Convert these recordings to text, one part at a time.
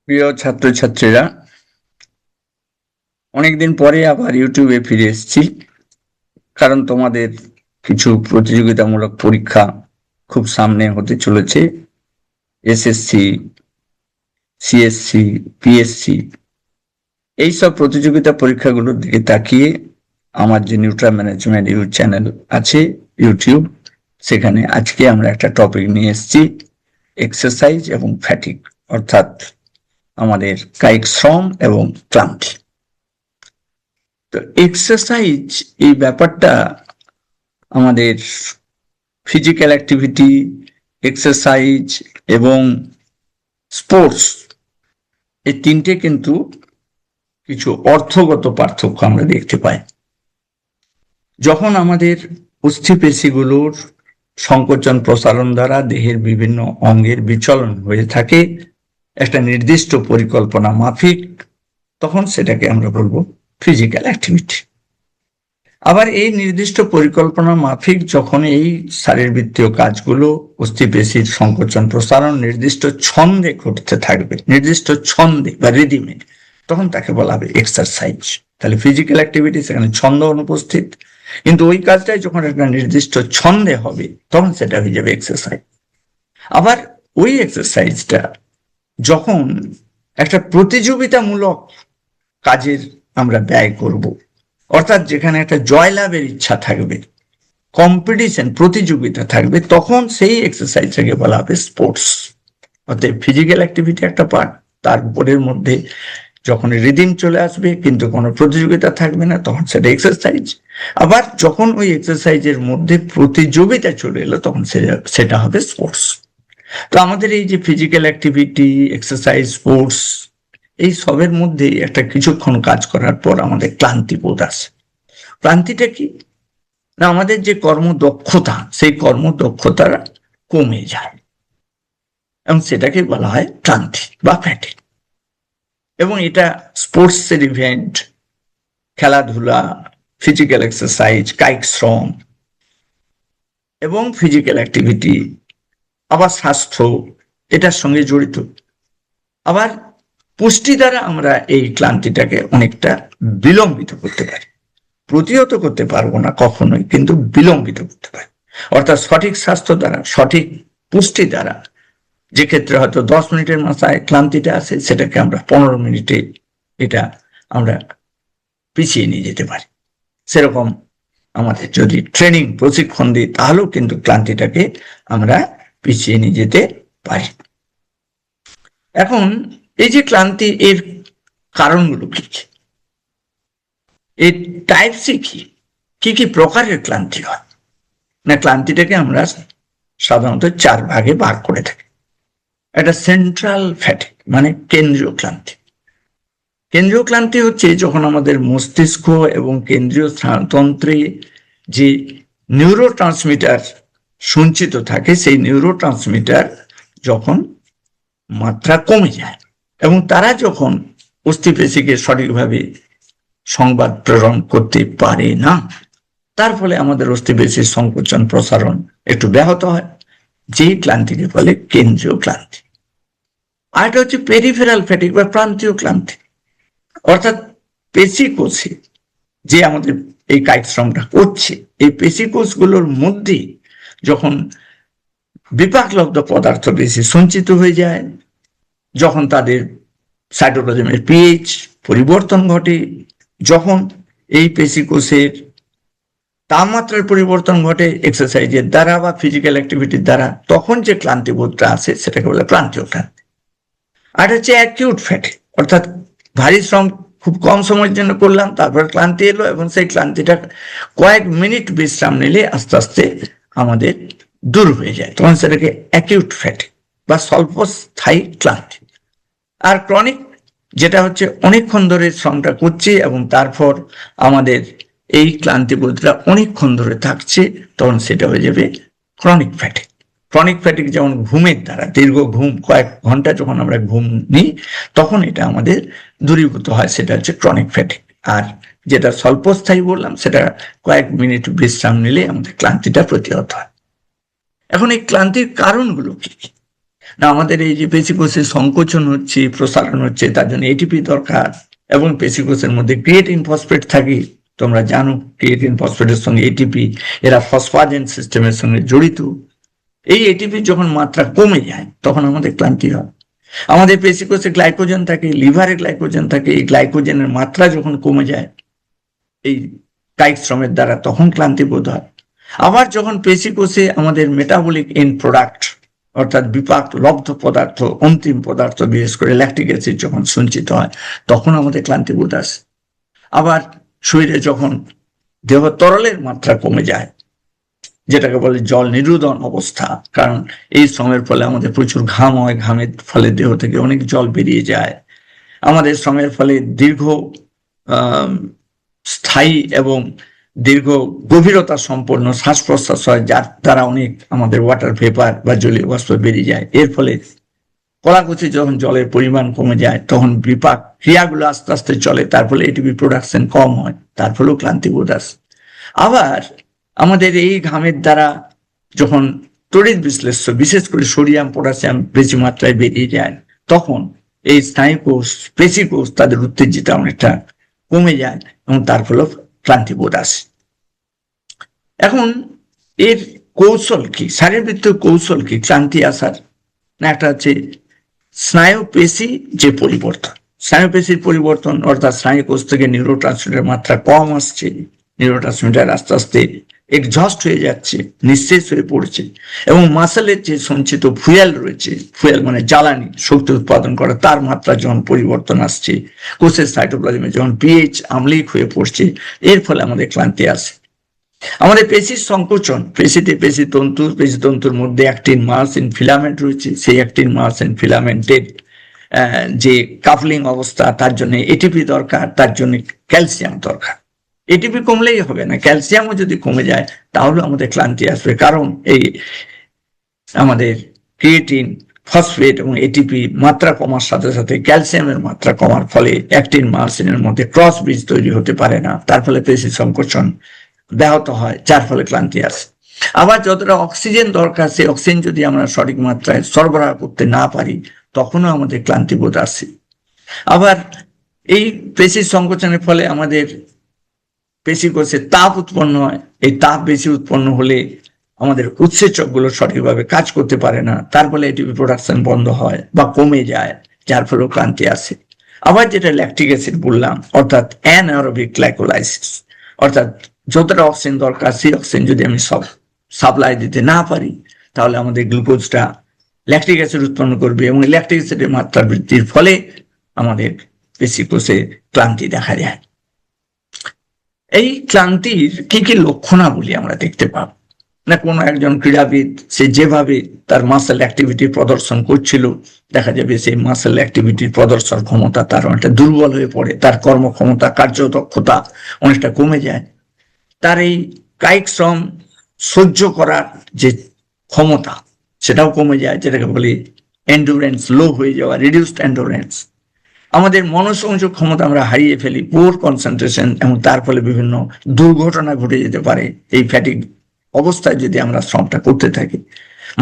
প্রিয় ছাত্রছাত্রীরা, অনেকদিন পরে আবার ইউটিউবে ফিরে এসেছি। কারণ তোমাদের কিছু প্রতিযোগিতামূলক পরীক্ষা খুব সামনে হতে চলেছে। এসএসসি, সিএসসি, পিএসসি, এইসব প্রতিযোগিতা পরীক্ষাগুলোর দিকে তাকিয়ে আমার যে নিউট্রা ম্যানেজমেন্ট চ্যানেল আছে ইউটিউব, সেখানে আজকে আমরা একটা টপিক নিয়ে এসেছি, এক্সারসাইজ এবং ফ্যাটিক, অর্থাৎ আমাদের কায়িক শ্রম এবং ক্লান্তি। তো এক্সারসাইজ এই ব্যাপারটা আমাদের ফিজিক্যাল অ্যাক্টিভিটি, এক্সারসাইজ এবং স্পোর্টস, এই তিনটে কিন্তু কিছু অর্থগত পার্থক্য আমরা দেখতে পাই। যখন আমাদের অস্থিপেশিগুলোর সংকোচন প্রসারণ দ্বারা দেহের বিভিন্ন অঙ্গের বিচলন হয়ে থাকে একটা নির্দিষ্ট পরিকল্পনা মাফিক, তখন সেটাকে আমরা বলবো ফিজিক্যাল অ্যাক্টিভিটি। আবার এই নির্দিষ্ট পরিকল্পনা মাফিক যখন এই শারীরবৃত্তীয় কাজগুলো অস্থিপেশির সংকোচন প্রসারণ নির্দিষ্ট ছন্দে ঘটতে থাকবে, নির্দিষ্ট ছন্দে বা রিদিমে, তখন তাকে বলা হবে এক্সারসাইজ। তাহলে ফিজিক্যাল অ্যাক্টিভিটি, সেখানে ছন্দ অনুপস্থিত, কিন্তু ওই কাজটাই যখন একটা নির্দিষ্ট ছন্দে হবে তখন সেটা হয়ে যাবে এক্সারসাইজ। আবার ওই এক্সারসাইজটা যখন একটা প্রতিযোগিতামূলক কাজের আমরা ব্যয় করব, অর্থাৎ যেখানে একটা জয়লাভের ইচ্ছা থাকবে, কম্পিটিশন, প্রতিযোগিতা থাকবে, তখন সেই এক্সারসাইজটাকে বলা হবে স্পোর্টস। অর্থাৎ ফিজিক্যাল অ্যাক্টিভিটি একটা পার্ট, তার উপরের মধ্যে যখন রিদিম চলে আসবে কিন্তু কোনো প্রতিযোগিতা থাকবে না, তখন সেটা এক্সারসাইজ। আবার যখন ওই এক্সারসাইজের মধ্যে প্রতিযোগিতা চলে এলো তখন সেটা হবে স্পোর্টস। তো আমাদের এই যে ফিজিক্যাল অ্যাক্টিভিটি, এক্সারসাইজ, স্পোর্টস, এই সবের মধ্যে একটা কিছুক্ষণ কাজ করার পর আমাদের ক্লান্তি বোধ আসে। ক্লান্তিটা কি না, আমাদের যে কর্মদক্ষতা, সেই কর্মদক্ষতা কমে যায় এবং সেটাকে বলা হয় ক্লান্তি বা ফ্যাটিক। এবং এটা স্পোর্টসের ইভেন্ট, খেলাধুলা, ফিজিক্যাল এক্সারসাইজ, কায়িক শ্রম এবং ফিজিক্যাল অ্যাক্টিভিটি, আবার স্বাস্থ্য এটার সঙ্গে জড়িত। আবার পুষ্টি দ্বারা আমরা এই ক্লান্তিটাকে অনেকটা বিলম্বিত করতে পারি, প্রতিহত করতে পারবো না কখনোই, কিন্তু বিলম্বিত করতে পারি। অর্থাৎ সঠিক স্বাস্থ্য দ্বারা, সঠিক পুষ্টি দ্বারা, যে ক্ষেত্রে হয়তো 10 মিনিটের মাথায় ক্লান্তিটা আসে, সেটাকে আমরা 15 মিনিটে এটা আমরা পিছিয়ে নিয়ে যেতে পারি। সেরকম আমাদের যদি ট্রেনিং, প্রশিক্ষণ দিই, তাহলেও কিন্তু ক্লান্তিটাকে আমরা পিছিয়ে নিয়ে যেতে পারি। এখন এই যে ক্লান্তি, এর কারণগুলো কি কি, এই টাইপসে কি কি প্রকারের ক্লান্তি হয় না, ক্লান্তিটাকে আমরা সাধারণত 4 ভাগে ভাগ করে থাকি। একটা সেন্ট্রাল ফ্যাটিক, মানে কেন্দ্রীয় ক্লান্তি। কেন্দ্রীয় ক্লান্তি হচ্ছে যখন আমাদের মস্তিষ্ক এবং কেন্দ্রীয় তন্ত্রে যে নিউরো ট্রান্সমিটার সঞ্চিত থাকে, সেই নিউরো ট্রান্সমিটার যখন মাত্রা কমে যায় এবং তারা যখন অস্থিপেশিকে সঠিকভাবে সংবাদ প্রেরণ করতে পারে না, তার ফলে আমাদের অস্থিপেশির সংকোচন প্রসারণ একটু ব্যাহত হয়, যেই ক্লান্তিকে বলে কেন্দ্রীয় ক্লান্তি। আর এটা হচ্ছে পেরিফেরাল ফ্যাটিক বা প্রান্তীয় ক্লান্তি, অর্থাৎ পেশিকোষে যে আমাদের এই কায়িক শ্রমটা করছে, এই পেশিকোষগুলোর মধ্যে যখন বিপাকলব্ধ পদার্থ বেশি সঞ্চিত হয়ে যায়, যখন তাদের সাইটোপ্লাজমের পিএইচ পরিবর্তন ঘটে, যখন এই পেশিকোষের তাপমাত্রার পরিবর্তন ঘটে এক্সারসাইজের দ্বারা বা ফিজিক্যাল অ্যাক্টিভিটির দ্বারা, তখন যে ক্লান্তিবোধটা আসে সেটাকে বলে প্রান্তীয় ক্লান্তি। আর হচ্ছে অ্যাকিউট ফ্যাটিক, অর্থাৎ ভারী শ্রম খুব কম সময়ের জন্য করলাম, তারপর ক্লান্তি এলো এবং সেই ক্লান্তিটা কয়েক মিনিট বিশ্রাম নিলে আস্তে আস্তে আমাদের দূর হয়ে যায়, তখন সেটাকে অ্যাকিউট ফ্যাটিক বা স্বল্পস্থায়ী ক্লান্তি। আর ক্রনিক, যেটা হচ্ছে অনেকক্ষণ ধরে শ্রমটা করছি এবং তারপর আমাদের এই ক্লান্তিবোধটা অনেকক্ষণ ধরে থাকছে, তখন সেটা হয়ে যাবে ক্রনিক ফ্যাটিক। ক্রনিক ফ্যাটিক যেমন ঘুমের দ্বারা, দীর্ঘ ঘুম, কয়েক ঘন্টা যখন আমরা ঘুম নিই, তখন এটা আমাদের দূরীভূত হয়, সেটা হচ্ছে ক্রনিক ফ্যাটিক। আর যেটা স্বল্পস্থায়ী বললাম, সেটা কয়েক মিনিট বিশ্রাম নিলে আমাদের ক্লান্তিটা প্রতিহত হয়। এখন এই ক্লান্তির কারণগুলো কি কি? না আমাদের এই যে পেশিকোষের সংকোচন হচ্ছে, প্রসারণ হচ্ছে, তার জন্য এটিপি দরকার, এবং পেশিকোষের মধ্যে ক্রিয়েটিন ফসফেট থাকে। তোমরা জানো ক্রিয়েটিন ফসফেটের সঙ্গে এটিপি, এরা ফসফাজেন সিস্টেমের সঙ্গে জড়িত। এই এটিপি যখন মাত্রা কমে যায় তখন আমাদের ক্লান্তি হয়। আমাদের পেশিকোষে গ্লাইকোজেন থাকে, লিভারে গ্লাইকোজেন থাকে, এই গ্লাইকোজেনের মাত্রা যখন কমে যায় এই কায়িক শ্রমের দ্বারা, তখন ক্লান্তি বোধ হয়। আবার যখন পেশিকোষে আমাদের মেটাবলিক এন্ড প্রোডাক্ট অর্থাৎ বিপাক লব্ধ পদার্থ, অন্তিম পদার্থ, বিশেষ করে ল্যাকটিক অ্যাসিড যখন সঞ্চিত হয় তখন আমাদের ক্লান্তি বোধ আসে। আবার শরীরে যখন দেহ তরলের মাত্রা কমে যায়, যেটাকে বলে জল নিরোধন অবস্থা, কারণ এই শ্রমের ফলে আমাদের প্রচুর ঘাম হয়, ঘামের ফলে দেহ থেকে অনেক জল বেরিয়ে যায়। আমাদের শ্রমের ফলে দীর্ঘ স্থায়ী এবং দীর্ঘ গভীরতা সম্পন্ন শ্বাস প্রশ্বাস হয়, যার দ্বারা অনেক আমাদের ওয়াটার ভেপার বা জলীয় বাষ্প বেরিয়ে যায়। এর ফলে কলাকুচি যখন জলের পরিমাণ কমে যায় তখন বিপাক ক্রিয়াগুলো আস্তে আস্তে চলে, তার ফলে এটিপি প্রোডাকশন কম হয়, তার ফলেও ক্লান্তি বোধ আসে। আবার আমাদের এই ঘামের দ্বারা যখন তড়িৎ বিশ্লেষ্য, বিশেষ করে সোডিয়াম পটাশিয়াম বেশি মাত্রায় বেরিয়ে যায়, তখন এই স্নায়ুকোষ পেশিকোষ তাদের উত্তেজিত অনেকটা কমে যায় এবং তার ফলে ক্লান্তি বোধ আসে। এখন এর কৌশল কি, শারীরবৃত্তীয় কৌশল কি ক্লান্তি আসার? না, একটা হচ্ছে স্নায়ু পেশি যে পরিবর্তন, স্নায়ু পেশির পরিবর্তন, অর্থাৎ স্নায়ুকোষ থেকে নিউরোট্রান্সমিটার মাত্রা কম আসছে, নিউরোট্রান্সমিটার আস্তে আস্তে এক্সস্ট হয়ে যাচ্ছে, নিঃশেষ হয়ে পড়ছে, এবং মাসেলের যে সঞ্চিত ফুয়েল রয়েছে, ফুয়েল মানে জ্বালানি, শক্তি উৎপাদন করা, তার মাত্রা যখন পরিবর্তন আসছে, কোষের সাইটোপ্লাজমে যখন পিএইচ আম্লিক হয়ে পড়ছে, এর ফলে আমাদের ক্লান্তি আসে। আমাদের পেশির সংকোচন, পেশিতে পেশিতন্তুর মধ্যে অ্যাক্টিন মায়োসিন ফিলামেন্ট রয়েছে, সেই অ্যাক্টিন মায়োসিন ফিলামেন্টের যে কাপলিং অবস্থা, তার জন্য এটিপি দরকার, তার জন্য ক্যালসিয়াম দরকার। এটিপি কমলেই হবে না, ক্যালসিয়ামও যদি কমে যায় তাহলে আমাদের ক্লান্তি আসবে, কারণ এই আমাদের ক্রিয়েটিন ফসফেট এবং এটিপি মাত্রা কমার সাথে সাথে ক্যালসিয়ামের মাত্রা কমার ফলে অ্যাক্টিন মায়োসিনের মধ্যে ক্রস ব্রিজ তৈরি হতে পারে না, তার ফলে পেশি সংকোচন ব্যাহত হয়, যার ফলে ক্লান্তি আসে। আবার যতটা অক্সিজেন দরকার সেই অক্সিজেন যদি আমরা সঠিক মাত্রায় সরবরাহ করতে না পারি তখনও আমাদের ক্লান্তি বোধ আসে। আবার এই পেশির সংকোচনের ফলে আমাদের পেশিকোষে তাপ উৎপন্ন হয়, এই তাপ বেশি উৎপন্ন হলে আমাদের উৎসেচক গুলো সঠিকভাবে কাজ করতে পারে না, তার ফলে এটিপি প্রোডাকশন বন্ধ হয় বা কমে যায়, যার ফলে ক্লান্তি আসে। আবার যেটা ল্যাকটিক অ্যাসিড বললাম, অর্থাৎ অ্যানারোবিক গ্লাইকোলাইসিস, অর্থাৎ যতটা অক্সিজেন দরকার সেই অক্সিজেন যদি আমি সব সাপ্লাই দিতে না পারি তাহলে আমাদের গ্লুকোজটা ল্যাকটিক অ্যাসিড উৎপন্ন করবে, এবং ল্যাকটিক অ্যাসিডের মাত্রা বৃদ্ধির ফলে আমাদের পেশিকোষে ক্লান্তি দেখা যায়। এই ক্লান্তির কি কি লক্ষণাবলী আমরা দেখতে পাবো? না, কোনো একজন ক্রীড়াবিদ সে যেভাবে তার মাসেল অ্যাক্টিভিটি প্রদর্শন করছিল, দেখা যাবে সেই মাসেল অ্যাক্টিভিটির প্রদর্শন ক্ষমতা তার অনেকটা দুর্বল হয়ে পড়ে, তার কর্মক্ষমতা, কার্যদক্ষতা অনেকটা কমে যায়, তার এই কায়িক শ্রম সহ্য করার যে ক্ষমতা সেটাও কমে যায়, যেটাকে বলি এন্ডুরেন্স লো হয়ে যাওয়া, রিডিউসড এন্ডুরেন্স। আমাদের মনোসংযোগ ক্ষমতা আমরা হারিয়ে ফেলি, পুয়ার কনসেন্ট্রেশন, এবং তার ফলে বিভিন্ন দুর্ঘটনা ঘটে যেতে পারে এই ফ্যাটিক অবস্থায় যদি আমরা শ্রমটা করতে থাকি।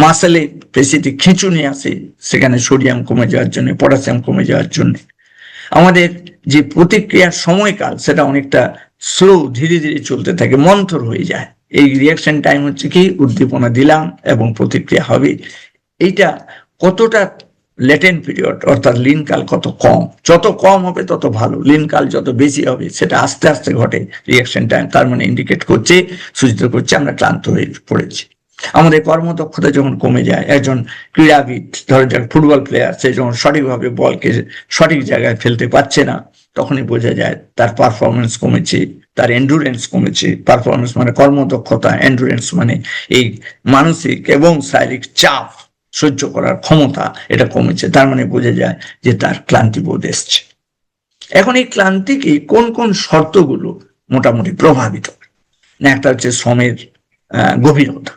মাসেলে পেশিতে খিঁচুনি আসে, সেখানে সোডিয়াম কমে যাওয়ার জন্য, পটাশিয়াম কমে যাওয়ার জন্য। আমাদের যে প্রতিক্রিয়ার সময়কাল সেটা অনেকটা স্লো, ধীরে ধীরে চলতে থাকে, মন্থর হয়ে যায়। এই রিয়াকশন টাইম হচ্ছে কি, উদ্দীপনা দিলাম এবং প্রতিক্রিয়া হবে, এইটা কতটা লেটেন্ট পিরিয়ড, অর্থাৎ লিনকাল কত কম, যত কম হবে তত ভালো, লিনকাল যত বেশি হবে সেটা আস্তে আস্তে ঘটে রিয়াকশন টাইম, তার মানে ইন্ডিকেট করছে, সূচিত করছে আমরা ক্লান্ত হয়ে পড়েছি। আমাদের কর্মদক্ষতা যখন কমে যায়, একজন ক্রীড়াবিদ ধরো যাক ফুটবল প্লেয়ার, সে যখন সঠিকভাবে বলকে সঠিক জায়গায় ফেলতে পারছে না তখনই বোঝা যায় তার পারফরমেন্স কমেছে, তার এন্ডুরেন্স কমেছে। পারফরমেন্স মানে কর্মদক্ষতা, এন্ডুরেন্স মানে এই মানসিক এবং শারীরিক চাপ সহ্য করার ক্ষমতা, এটা কমেছে, তার মানে বোঝা যায় যে তার ক্লান্তি বোধ এসছে। এখন এই ক্লান্তিকে কোন কোন শর্তগুলো মোটামুটি প্রভাবিত? না, একটা হচ্ছে শ্রমের গভীরতা,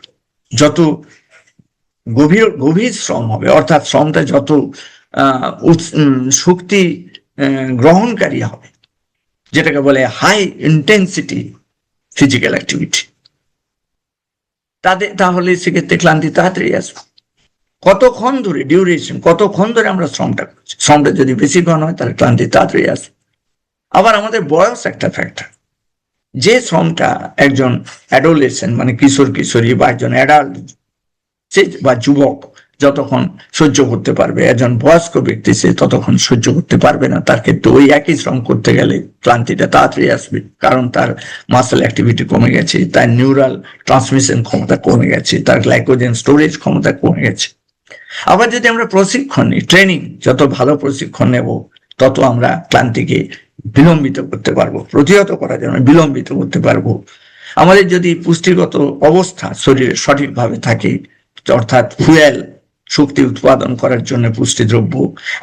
যত গভীর শ্রম হবে, অর্থাৎ শ্রমটা যত শক্তি গ্রহণকারী হবে, যেটাকে বলে হাই ইন্টেন্সিটি ফিজিক্যাল অ্যাক্টিভিটি, তাহলে সেক্ষেত্রে ক্লান্তি তাড়াতাড়ি আসবে। কতক্ষণ ধরে ডিউরেশন, কতক্ষণ ধরে আমরা শ্রমটা করছি। শ্রমটা যদি বেশিক্ষণ হয় তাহলে ক্লান্তি তাড়াতাড়ি আসে। আবার আমাদের বয়স একটা ফ্যাক্টর। যে শ্রমটা একজন অ্যাডোলেসেন্ট মানে কিশোর কিশোরী বা একজন অ্যাডাল্ট সে বা যুবক যতক্ষণ সহ্য করতে পারবে, একজন বয়স্ক ব্যক্তি সে ততক্ষণ সহ্য করতে পারবে না। তার ক্ষেত্রে ওই একই শ্রম করতে গেলে ক্লান্তিটা তাড়াতাড়ি আসবে, কারণ তার মাসেল অ্যাক্টিভিটি কমে গেছে, তার নিউরাল ট্রান্সমিশন ক্ষমতা কমে গেছে, তার গ্লাইকোজেন স্টোরেজ ক্ষমতা কমে গেছে। আবার যদি আমরা প্রশিক্ষণ নিই, ট্রেনিং, যত ভালো প্রশিক্ষণ নেব তত আমরা ক্লান্তিকে বিলম্বিত করতে পারবো, প্রতিহত করার জন্য বিলম্বিত করতে পারবো। আমাদের যদি পুষ্টিগত অবস্থা শরীরে সঠিকভাবে থাকে, অর্থাৎ ফুয়েল, শক্তি উৎপাদন করার জন্য পুষ্টি দ্রব্য,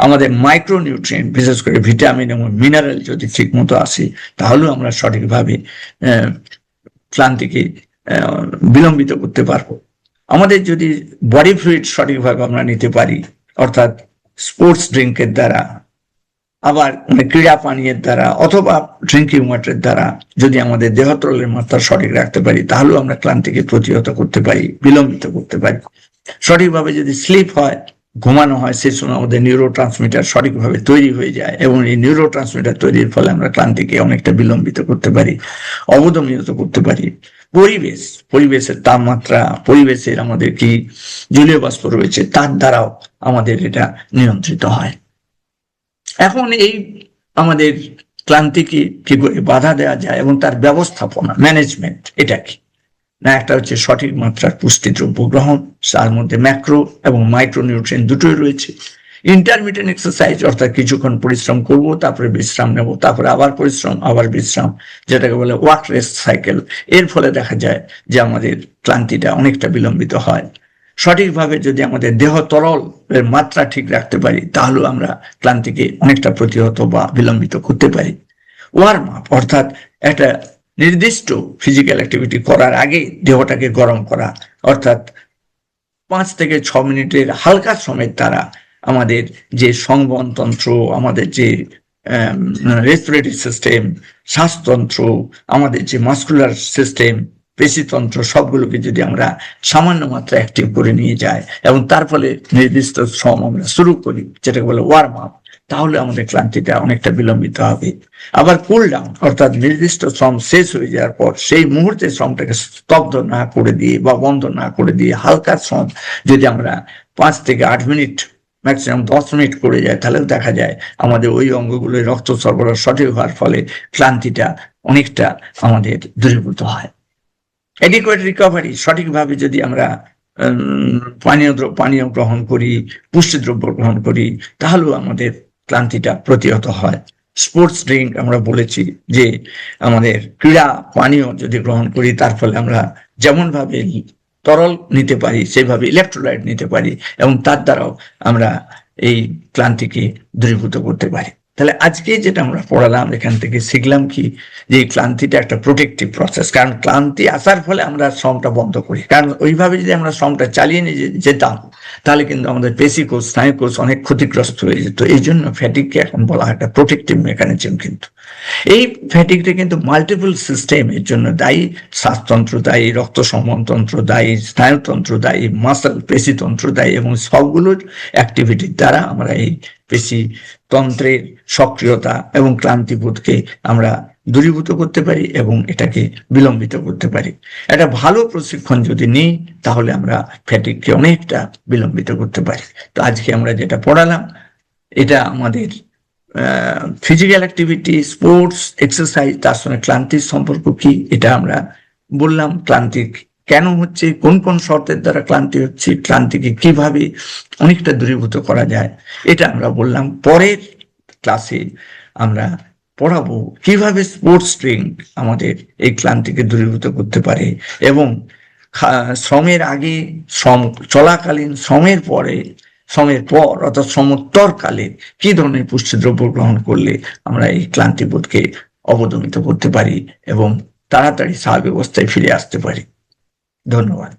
আমাদের মাইক্রোনিউট্রিয়েন্ট বিশেষ করে ভিটামিন এবং মিনারেল যদি ঠিক মতো আসে, তাহলেও আমরা সঠিকভাবে ক্লান্তিকে বিলম্বিত করতে পারবো। আমাদের যদি বডি ফ্লুইড সঠিকভাবে আমরা নিতে পারি, অর্থাৎ স্পোর্টস ড্রিঙ্কের দ্বারা, আবার ক্রীড়া পানীয়ের দ্বারা, অথবা ড্রিঙ্কিং ওয়াটারের দ্বারা যদি আমাদের দেহতরলের মাত্রা সঠিক রাখতে পারি, তাহলেও আমরা ক্লান্তিকে প্রতিহত করতে পারি, বিলম্বিত করতে পারি। সঠিকভাবে যদি স্লিপ হয়, ঘুমানো হয়, সে সময় আমাদের নিউরো ট্রান্সমিটার সঠিকভাবে তৈরি হয়ে যায়, এবং এই নিউরো ট্রান্সমিটার তৈরির ফলে আমরা ক্লান্তিকে অনেকটা বিলম্বিত করতে পারি, অবদমিত করতে পারি। পরিবেশ, পরিবেশের তাপমাত্রা, পরিবেশের আমাদের কি জলীয় বাষ্প রয়েছে, তার দ্বারাও আমাদের এটা নিয়ন্ত্রিত হয়। এখন এই আমাদের ক্লান্তিকে কি করে বাধা দেওয়া যায় এবং তার ব্যবস্থাপনা, ম্যানেজমেন্ট, এটা কি না? একটা হচ্ছে সঠিক মাত্রার পুষ্টি দ্রব্য গ্রহণ, তার মধ্যে ম্যাক্রো এবং মাইক্রো নিউট্রিয়েন্ট দুটোই রয়েছে। ইন্টারমিটেন্ট এক্সারসাইজ, অর্থাৎ কিছুক্ষণ পরিশ্রম করব, তারপরে বিশ্রাম নেব, তারপরে আবার পরিশ্রম, আবার বিশ্রাম, যেটাকে বলে ওয়ার্ক রেস্ট সাইকেল। এর ফলে দেখা যায় যে আমাদের ক্লান্তিটা অনেকটা বিলম্বিত হয়। সঠিকভাবে যদি আমাদের দেহ তরল এর মাত্রা ঠিক রাখতে পারি, তাহলেও আমরা ক্লান্তিকে অনেকটা প্রতিহত বা বিলম্বিত করতে পারি। ওয়ার্ম আপ, অর্থাৎ একটা নির্দিষ্ট ফিজিক্যাল অ্যাক্টিভিটি করার আগে দেহটাকে গরম করা, অর্থাৎ 5 থেকে 6 মিনিটের হালকা শ্রমের দ্বারা আমাদের যে সংবহনতন্ত্র, আমাদের যে রেসপিরেটরি সিস্টেম, শ্বাসতন্ত্র, আমাদের যে মাস্কুলার সিস্টেম, পেশিতন্ত্র, সবগুলোকে যদি আমরা সামান্য মাত্রা অ্যাক্টিভ করে নিয়ে যাই এবং তার ফলে নির্দিষ্ট শ্রম আমরা শুরু করি, যেটাকে বলে ওয়ার্ম আপ, তাহলে আমাদের ক্লান্তিটা অনেকটা বিলম্বিত হবে। আবার কুল ডাউন, অর্থাৎ নির্দিষ্ট শ্রম শেষ হয়ে যাওয়ার পর সেই মুহূর্তে শ্রমটাকে স্তব্ধ না করে দিয়ে বা বন্ধ না করে দিয়ে হালকা শ্রম যদি আমরা 5 থেকে 8 মিনিট, ম্যাক্সিমাম 10 মিনিট করে যায়, তাহলে দেখা যায় আমাদের ওই অঙ্গগুলোর রক্ত সরবরাহ সঠিক হওয়ার ফলে ক্লান্তিটা অনেকটা আমাদের দূরীভূত হয়। অ্যাডিকুয়েট রিকভারি, সঠিকভাবে যদি আমরা পানীয় গ্রহণ করি, পুষ্টিদ্রব্য গ্রহণ করি, তাহলেও আমাদের ক্লান্তিটা প্রতিহত হয়। স্পোর্টস ড্রিঙ্ক, আমরা বলেছি যে আমাদের ক্রীড়া পানীয় যদি গ্রহণ করি, তার ফলে আমরা যেমন ভাবে তরল নিতে পারি সেইভাবে ইলেকট্রোলাইট নিতে পারি, এবং তার দ্বারাও আমরা এই ক্লান্তিকে দূরীভূত করতে পারি। তাহলে আজকে যেটা আমরা পড়ালাম, এখান থেকে শিখলাম কি, যে ক্লান্তিটা একটা প্রোটেক্টিভ প্রসেস। কারণ ক্লান্তি আসার ফলে আমরা শ্রমটা বন্ধ করি, কারণ ওইভাবে যদি আমরা শ্রমটা চালিয়ে নিয়ে যেতাম, তাহলে কিন্তু আমাদের পেশিকোষ, স্নায়ুকোষ অনেক ক্ষতিগ্রস্ত হয়ে যেত। এই জন্য ফ্যাটিককে এখন বলা হয় একটা প্রোটেক্টিভ মেকানিজম। কিন্তু এই ফ্যাটিকটা কিন্তু মাল্টিপল সিস্টেমের জন্য দায়ী। শ্বাসতন্ত্র দায়ী, রক্ত সংবহনতন্ত্র দায়ী, স্নায়ুতন্ত্র দায়ী, মাসল পেশিতন্ত্র দায়ী, এবং সবগুলোর অ্যাক্টিভিটির দ্বারা আমরা এই পেশি তন্ত্রের সক্রিয়তা এবং ক্লান্তিবোধকে আমরা দূরীভূত করতে পারি এবং এটাকে বিলম্বিত করতে পারি। একটা ভালো প্রশিক্ষণ যদি নিই, তাহলে আমরা ফ্যাটিককে অনেকটা বিলম্বিত করতে পারি। তো আজকে আমরা যেটা পড়ালাম, এটা আমাদের ফিজিক্যাল অ্যাক্টিভিটি, স্পোর্টস, এক্সারসাইজ, তার সঙ্গে ক্লান্তির সম্পর্ক কি, এটা আমরা বললাম। ক্লান্তি কেন হচ্ছে, কোন কোন শর্তের দ্বারা ক্লান্তি হচ্ছে, ক্লান্তিকে কিভাবে অনেকটা দূরীভূত করা যায়, এটা আমরা বললাম। পরের ক্লাসে আমরা পড়াবো কিভাবে স্পোর্টস ড্রিঙ্ক আমাদের এই ক্লান্তিকে দূরীভূত করতে পারে, এবং শ্রমের আগে, শ্রম চলাকালীন, শ্রমের পরে, শ্রমের পর অর্থাৎ শ্রমোত্তরকালে কি ধরনের পুষ্টিদ্রব্য গ্রহণ করলে আমরা এই ক্লান্তিবোধকে অবদমিত করতে পারি এবং তাড়াতাড়ি স্বাভাবিক অবস্থায় ফিরে আসতে পারি। ধন্যবাদ।